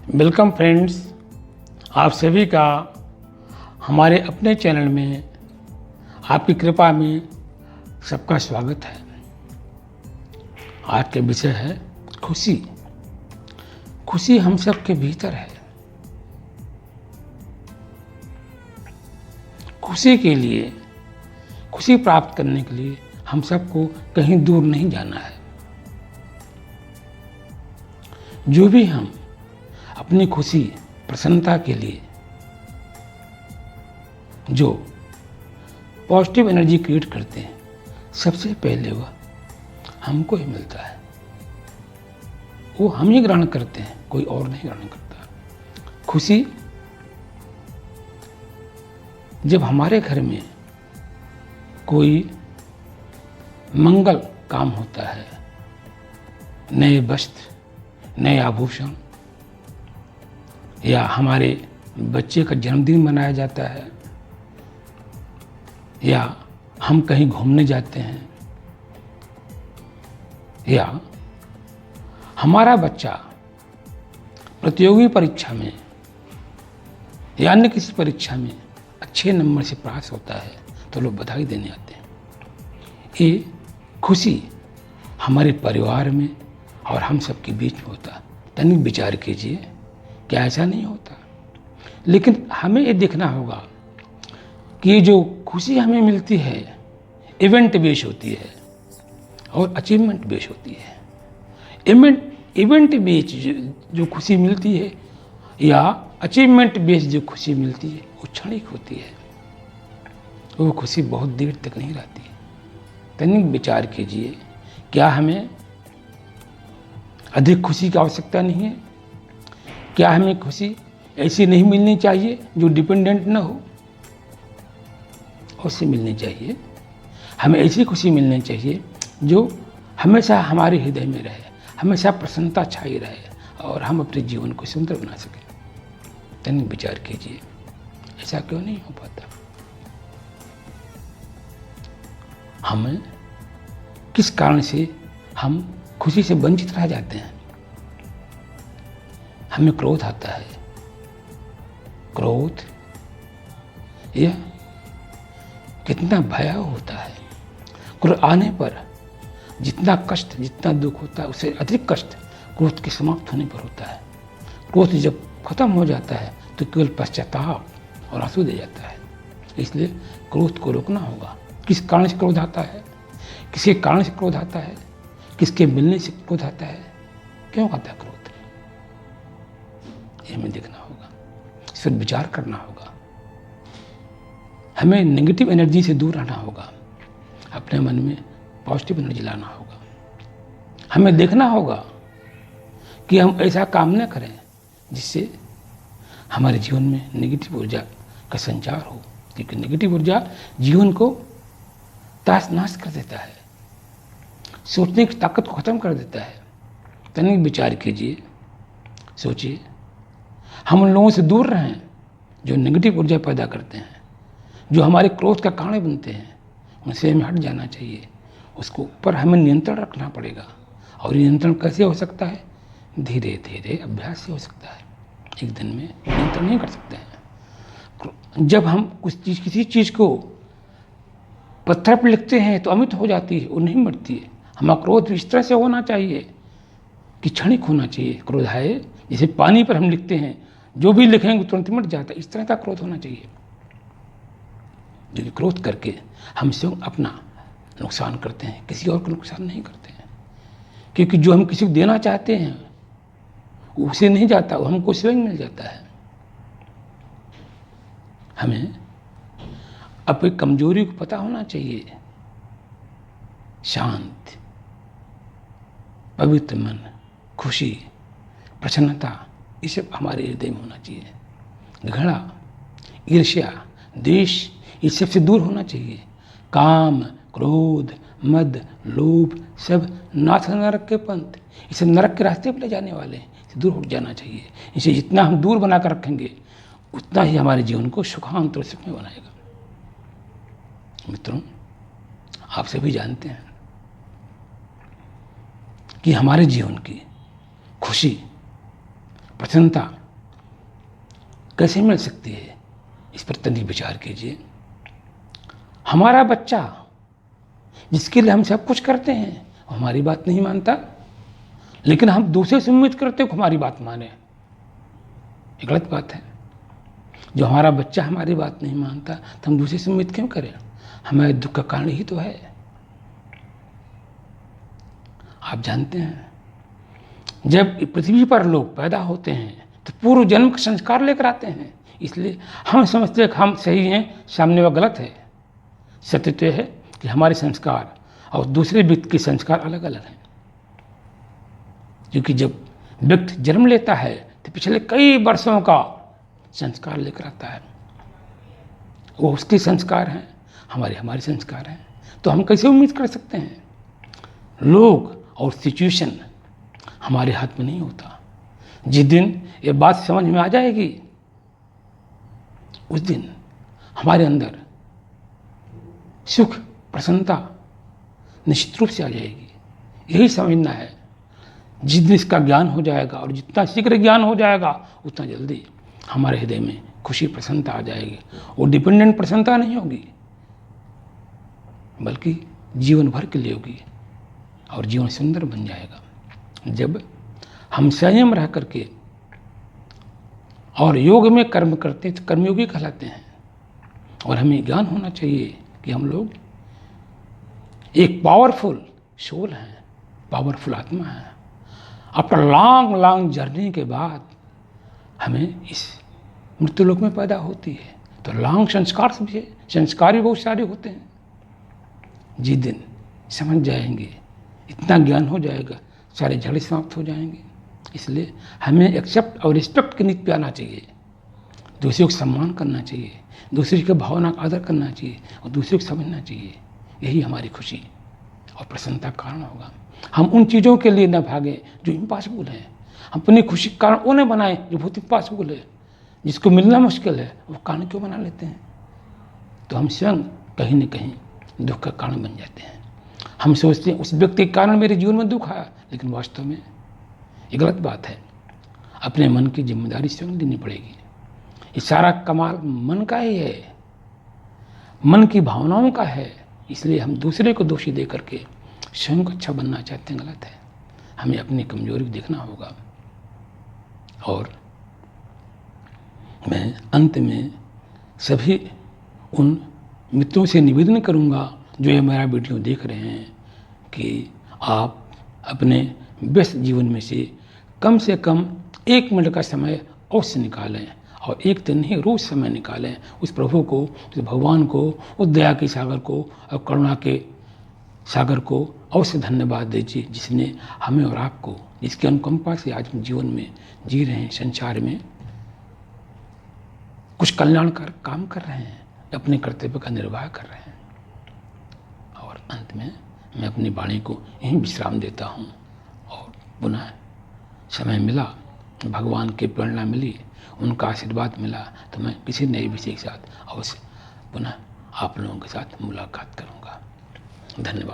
Welcome friends, आप सभी का हमारे अपने चैनल में आपकी कृपा में सबका स्वागत है। आज का विषय है खुशी। खुशी हम सब के भीतर है। खुशी के लिए, खुशी प्राप्त करने के लिए हम सबको कहीं दूर नहीं जाना है। जो भी हम अपनी खुशी, प्रसन्नता के लिए जो पॉजिटिव एनर्जी क्रिएट करते हैं, सबसे पहले वह हमको ही मिलता है। वो हम ही ग्रहण करते हैं, कोई और नहीं ग्रहण करता। खुशी जब हमारे घर में कोई मंगल काम होता है, नए वस्त्र, नए आभूषण, या हमारे बच्चे का जन्मदिन मनाया जाता है, या हम कहीं घूमने जाते हैं, या हमारा बच्चा प्रतियोगी परीक्षा में या अन्य किसी परीक्षा में अच्छे नंबर से पास होता है तो लोग बधाई देने आते हैं। ये खुशी हमारे परिवार में और हम सबके बीच में होता है। तनिक विचार कीजिए, क्या ऐसा नहीं होता? लेकिन हमें ये देखना होगा कि ये जो खुशी हमें मिलती है, इवेंट बेस होती है और अचीवमेंट बेस होती है। इवेंट बेस जो खुशी मिलती है या अचीवमेंट बेस जो खुशी मिलती है, वो क्षणिक होती है। वो खुशी बहुत देर तक नहीं रहती है। तनिक विचार कीजिए, क्या हमें अधिक खुशी की आवश्यकता नहीं है? क्या हमें खुशी ऐसी नहीं मिलनी चाहिए जो डिपेंडेंट ना हो? उससे मिलनी चाहिए। हमें ऐसी खुशी मिलनी चाहिए जो हमेशा हमारे हृदय में रहे, हमेशा प्रसन्नता छाई रहे और हम अपने जीवन को सुंदर बना सकें। तनिक विचार कीजिए, ऐसा क्यों नहीं हो पाता? हमें किस कारण से हम खुशी से वंचित रह जाते हैं? हमें क्रोध आता है। क्रोध यह कितना भयावह होता है। क्रोध आने पर जितना कष्ट, जितना दुख होता है, उससे अधिक कष्ट क्रोध के समाप्त होने पर होता है। क्रोध जब खत्म हो जाता है तो केवल पश्चाताप और आंसू दे जाता है। इसलिए क्रोध को रोकना होगा। किस कारण से क्रोध आता है? किसके कारण से क्रोध आता है? किसके मिलने से क्रोध आता है? क्यों आता है क्रोध? ये हमें देखना होगा, इस पर विचार करना होगा। हमें नेगेटिव एनर्जी से दूर रहना होगा, अपने मन में पॉजिटिव एनर्जी लाना होगा। हमें देखना होगा कि हम ऐसा काम न करें जिससे हमारे जीवन में नेगेटिव ऊर्जा का संचार हो, क्योंकि नेगेटिव ऊर्जा जीवन को तहस नहस कर देता है, सोचने की ताकत को खत्म कर देता है। तनिक विचार कीजिए, सोचिए, हम उन लोगों से दूर रहें जो नेगेटिव ऊर्जा पैदा करते हैं, जो हमारे क्रोध का कारण बनते हैं। उनसे हमें हट जाना चाहिए। उसको ऊपर हमें नियंत्रण रखना पड़ेगा। और नियंत्रण कैसे हो सकता है? धीरे धीरे अभ्यास से हो सकता है। एक दिन में नियंत्रण नहीं कर सकते हैं। जब हम किसी चीज़ को पत्थर पर लिखते हैं तो अमित हो जाती है, वो नहीं मरती है। हमारा क्रोध इस तरह से होना चाहिए कि क्षणिक होना चाहिए। क्रोध है जैसे पानी पर हम लिखते हैं, जो भी लिखेंगे तुरंत मिट जाता है। इस तरह का क्रोध होना चाहिए। जो क्रोध करके हम स्वयं अपना नुकसान करते हैं, किसी और को नुकसान नहीं करते हैं। क्योंकि जो हम किसी को देना चाहते हैं उसे नहीं जाता, वो हमको स्वयं मिल जाता है। हमें अपनी कमजोरी को पता होना चाहिए। शांत, पवित्र मन, खुशी, प्रसन्नता, ये सब हमारे हृदय में होना चाहिए। घृणा, ईर्ष्या, द्वेष, इस सब से दूर होना चाहिए। काम, क्रोध, मद, लोभ सब नाथ नरक के पंथ, ये सब नरक के रास्ते पर ले जाने वाले हैं। इससे दूर हट जाना चाहिए। इसे जितना हम दूर बना कर रखेंगे उतना ही हमारे जीवन को सुखांत और सुखमय बनाएगा। मित्रों, आप सभी जानते हैं कि हमारे जीवन की खुशी, प्रसन्नता कैसे मिल सकती है, इस पर तनिक विचार कीजिए। हमारा बच्चा जिसके लिए हम सब कुछ करते हैं वो हमारी बात नहीं मानता, लेकिन हम दूसरे से उम्मीद करते हैं कि हमारी बात माने। ये गलत बात है। जो हमारा बच्चा हमारी बात नहीं मानता तो हम दूसरे से उम्मीद क्यों करें? हमारे दुख का कारण ही तो है। आप जानते हैं, जब पृथ्वी पर लोग पैदा होते हैं तो पूर्व जन्म का संस्कार लेकर आते हैं। इसलिए हम समझते हैं कि हम सही हैं, सामने वाला गलत है। सत्य तो है कि हमारे संस्कार और दूसरे व्यक्ति के संस्कार अलग अलग हैं। क्योंकि जब व्यक्ति जन्म लेता है तो पिछले कई वर्षों का संस्कार लेकर आता है। वो उसके संस्कार हैं, हमारे संस्कार हैं। तो हम कैसे उम्मीद कर सकते हैं? लोग और सिचुएशन हमारे हाथ में नहीं होता। जिस दिन ये बात समझ में आ जाएगी उस दिन हमारे अंदर सुख, प्रसन्नता निश्चित रूप से आ जाएगी। यही समझना है। जिस दिन इसका ज्ञान हो जाएगा और जितना शीघ्र ज्ञान हो जाएगा उतना जल्दी हमारे हृदय में खुशी, प्रसन्नता आ जाएगी। वो डिपेंडेंट प्रसन्नता नहीं होगी, बल्कि जीवन भर के लिए होगी और जीवन सुंदर बन जाएगा। जब हम संयम रह करके और योग में कर्म करते हैं तो कर्मयोगी कहलाते हैं। और हमें ज्ञान होना चाहिए कि हम लोग एक पावरफुल सोल हैं, पावरफुल आत्मा है। आफ्टर लॉन्ग जर्नी के बाद हमें इस मृत्युलोक में पैदा होती है। तो लॉन्ग संस्कार भी, संस्कार भी बहुत सारे होते हैं। जिस दिन समझ जाएंगे, इतना ज्ञान हो जाएगा, सारे झगड़े समाप्त हो जाएंगे। इसलिए हमें एक्सेप्ट और रिस्पेक्ट के नीति पे आना चाहिए। दूसरे को सम्मान करना चाहिए, दूसरे के भावना का आदर करना चाहिए और दूसरे को समझना चाहिए। यही हमारी खुशी और प्रसन्नता का कारण होगा। हम उन चीज़ों के लिए न भागें जो इम्पॉसिबल है। हम अपनी खुशी का कारण वो न बनाएं जो बहुत इम्पॉसिबल है। जिसको मिलना मुश्किल है वो कारण क्यों बना लेते हैं? तो हम स्वयं कहीं न कहीं दुख का कारण बन जाते हैं। हम सोचते हैं उस व्यक्ति के कारण मेरे जीवन में दुख आया, लेकिन वास्तव में ये गलत बात है। अपने मन की जिम्मेदारी स्वयं लेनी पड़ेगी। ये सारा कमाल मन का ही है, मन की भावनाओं का है। इसलिए हम दूसरे को दोषी दे करके स्वयं को अच्छा बनना चाहते हैं, गलत है। हमें अपनी कमजोरी को देखना होगा। और मैं अंत में सभी उन मित्रों से निवेदन करूंगा जो ये मेरा वीडियो देख रहे हैं कि आप अपने व्यस्त जीवन में से कम 1 मिनट का समय अवश्य निकालें और एक दिन ही रोज समय निकालें। उस प्रभु को, उस भगवान को, उस दया के सागर को और करुणा के सागर को अवश्य धन्यवाद दीजिए, जिसने हमें और आपको, जिसके अनुकंपा से आज हम जीवन में जी रहे हैं, संसार में कुछ कल्याणकारी काम कर रहे हैं, अपने कर्तव्य का निर्वाह कर रहे हैं। और अंत में मैं अपनी वाणी को यहीं विश्राम देता हूँ। और पुनः समय मिला, भगवान की प्रेरणा मिली, उनका आशीर्वाद मिला तो मैं किसी नए विषय के साथ अवश्य पुनः आप लोगों के साथ मुलाकात करूँगा। धन्यवाद।